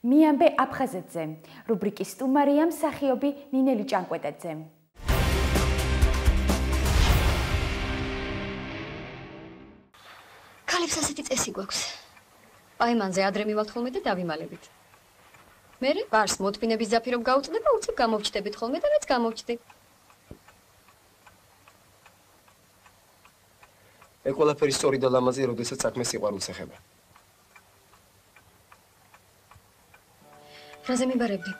მიამბე აფხაზეთზე. რუბრიკის სტუმარია მსახიობი ნინელი ჭანკვეტაძე. ქალებს ასეთი წესი გვაქვს. პაემანზე ადრე მივალთ ხოლმე და დავიმალებით. მერე ბარს მოთმინების ზაფირობ გაუწდება, უცებ გამოვჩდებით ხოლმე და მეც გამოვჩდი. ეგ ყველაფერი სწორი და ლამაზია, როდესაც საქმე სიყვარულს ეხება. რაზე მიბარებდი?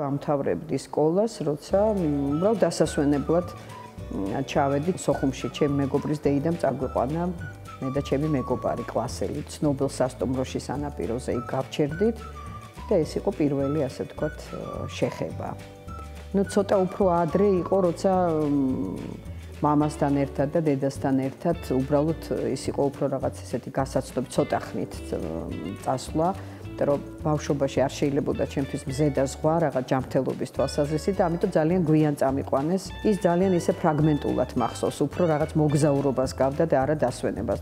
ამთავრებდი სკოლას, როცა უბრალოდ დასასვენებლად ჩავედი სოხუმში, ჩემი მეგობრის დეიდამ წაგვიყვანა მე და ჩემი მეგობარი კლასელი, ცნობილ სასტუმროში სანაპიროზე იქ გავჩერდით და ეს იყო პირველი, ასე ვთქვათ, შეხება. ნუ ცოტა უფრო ადრე იყო, როცა მამასთან ერთად და დედასთან ერთად უბრალოდ ის იყო უფრო რაღაც ესეთი გასაცდობი ცოტა ხნით წასვლა. რომ ბავშვობაში არ შეიძლებოდა ჩემთვის მზე და ზღვა რაღაც ჯანმრთელობის თვალსაზრისით და ამიტომ ძალიან გვიან წამიყვანეს. ის ძალიან ისე ფრაგმენტულად მახსოვს, უფრო რაღაც მოგზაურობას გავდა და არა დასვენებას.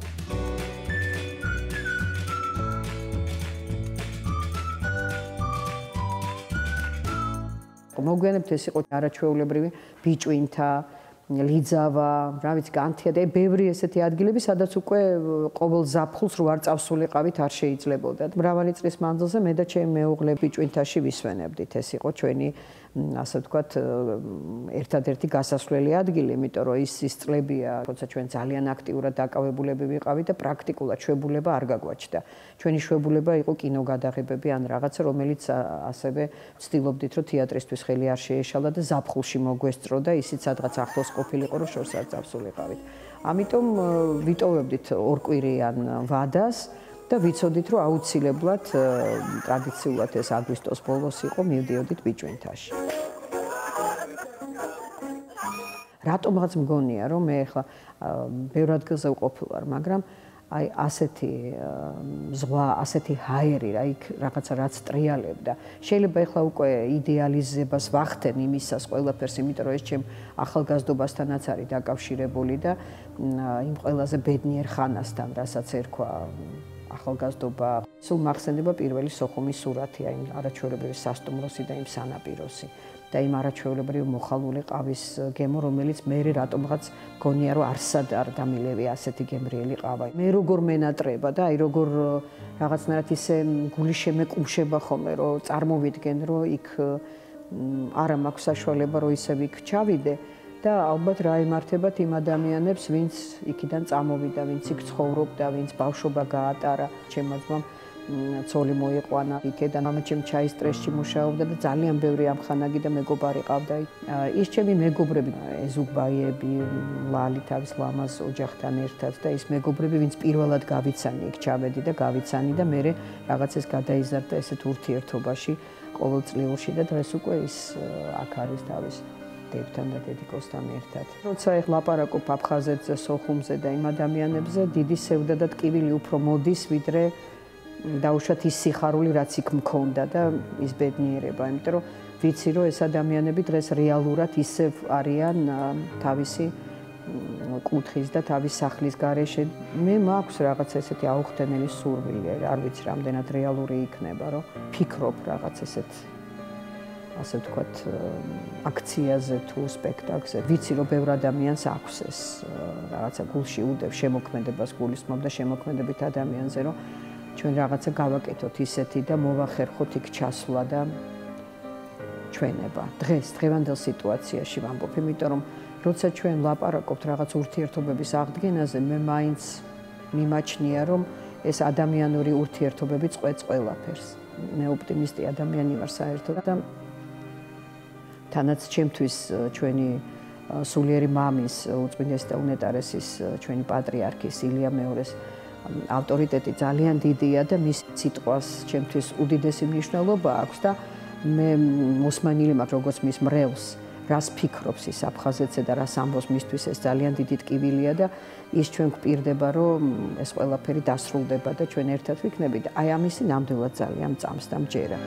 მოგვიანებით ეს იყო არაჩვეულებრივი ბიჭვინთა ლიძავა, რა ვიცი, განთია და ბევრი ესეთი ადგილები, სადაც უკვე ყოველ ზაფხულს რო არ წავსულიყავით, არ შეიძლებოდა. მრავალი წლის მანძილზე მე და ჩემი მეუღლე ბიჭვინთაში ვისვენებდით. ეს იყო ჩვენი, ასე ვთქვათ, ერთადერთი გასასვლელი ადგილი, იმიტომ რომ ის წლებია, როცა ჩვენ ძალიან აქტიურად დაკავებულები ვიყავით და პრაქტიკულად შვებულება არ გაგვაჩნდა. ჩვენი შვებულება იყო კინოგადაღებები ან რაღაცა, რომელიც ასევე ვცდილობდით, რომ თეატრისთვის ხელი არ შეეშალა და ზაფხულში მოგვესწრო და ისიც სადღაც ახლოს ყოფილიყო, რომ შორს არ წავსულიყავით. ამიტომ ვიტოვებდით ორკვირიან ვადას და ვიცოდით, რომ აუცილებლად ტრადიციულად ეს აგვისტოს ბოლოს იყო, მივდიოდით ბიჭვინთაში. რატომღაც მგონია, რომ მე ახლა ბევრ ადგილზე ვყოფილვარ, მაგრამ აი ასეთი ზღვა, ასეთი ჰაერი რა იქ რაღაცა რაც ტრიალებდა. შეიძლება ახლა უკვე იდეალიზებას ვახდენ იმისას ყველაფერს, იმიტომ რომ ეს ჩემ ახალგაზრდობასთანაც არის დაკავშირებული და იმ ყველაზე ბედნიერ ხანასთან, რასაც ერქვა ახალგაზრდობა. სულ მახსენდება პირველი სოხუმის სურათი, აი არაჩვეულებრივი სასტუმროსი და იმ სანაპიროსი. და იმ არაჩვეულებრივი მოხალული ყავის გემო, რომელიც მე რატომღაც მგონია, რომ არსად არ დამილევია ასეთი გემრიელი ყავა. მე როგორ მენატრება და აი როგორ რაღაცნაირად ისე გული შემეკუმშება ხოლმე, რომ წარმოვიდგენ, რომ იქ არა მაქვს საშუალება, რომ ისევ იქ ჩავიდე და ალბათ რა ემართებათ იმ ადამიანებს, ვინც იქიდან წამოვიდა, ვინც იქ ცხოვრობდა, ვინც ბავშვობა გაატარა. ჩემმა ძმამ ცოლი მოიყვანა იქედან, მამაჩემ ჩაის სტრესში მუშაობდა და ძალიან ბევრი ამხანაგი და მეგობარი ყავდა. ის ჩემი მეგობრები, ეზუგბაიები, ლალი თავის ლამაზ ოჯახთან ერთად და ის მეგობრები, ვინც პირველად გავიცანი იქ ჩავედი და გავიცანი და მე რაღაც ეს გადაიზარდა ესეთ ურთიერთობაში ყოველწლიურში და დღეს უკვე ის აქ არის თავის დებთან და დედიკოსთან ერთად. როცა ეხლა ლაპარაკობ აფხაზეთზე, სოხუმზე და იმ ადამიანებზე, დიდი სევდა და ტკივილი უფრო მოდის, ვიდრე დაუშვათ ის სიხარული, რაც იქ მქონდა და ის ბედნიერება, იმიტომ რომ ვიცი, რომ ეს ადამიანები დღეს რეალურად ისევ არიან თავისი კუთხის და თავის სახლის გარეშე. მე მაქვს რაღაც ესეთი აუხტენელი სურვილი, არ ვიცი რამდენად რეალური იქნება, რომ ფიქრობ რაღაც ესეთ ასე ვთქვათ აქციაზე თუ სპექტაკლზე. ვიცი, რომ ბევრ ადამიანს აქვს ეს რაღაცა გულში უდევს შემოქმედებას, გულისხმობ და შემოქმედებით ადამიანზე, რომ ჩვენ რაღაცა გავაკეთოთ ისეთი და მოვახერხოთ იქ ჩასვლა და ჩვენება. დღევანდელ სიტუაციაში ვამბობ, იმიტომ რომ როცა ჩვენ ლაპარაკობთ რაღაც ურთიერთობების აღდგენაზე, მე მაინც მიმაჩნია, რომ ეს ადამიანური ურთიერთობები წყვეტს ყველაფერს. მე ოპტიმისტი ადამიანი ვარ საერთოდ და თანაც ჩემთვის ჩვენი სულიერი მამის, უწმინდესი და უნეტარესის ჩვენი პატრიარქის ილია მეორეს ავტორიტეტი ძალიან დიდია და მის სიტყვას ჩემთვის უდიდესი მნიშვნელობა აქვს და მე მოსმენილი მაქვს როგორც მის მრევლს, რას ფიქრობს ის აფხაზეთზე და რას ამბობს მისთვის ეს ძალიან დიდი ტკივილია და ის ჩვენ გვპირდება რომ ეს ყველაფერი დასრულდება და ჩვენ ერთად ვიქნებით. აი ამისი ნამდვილად ძალიან წამს და მჯერა.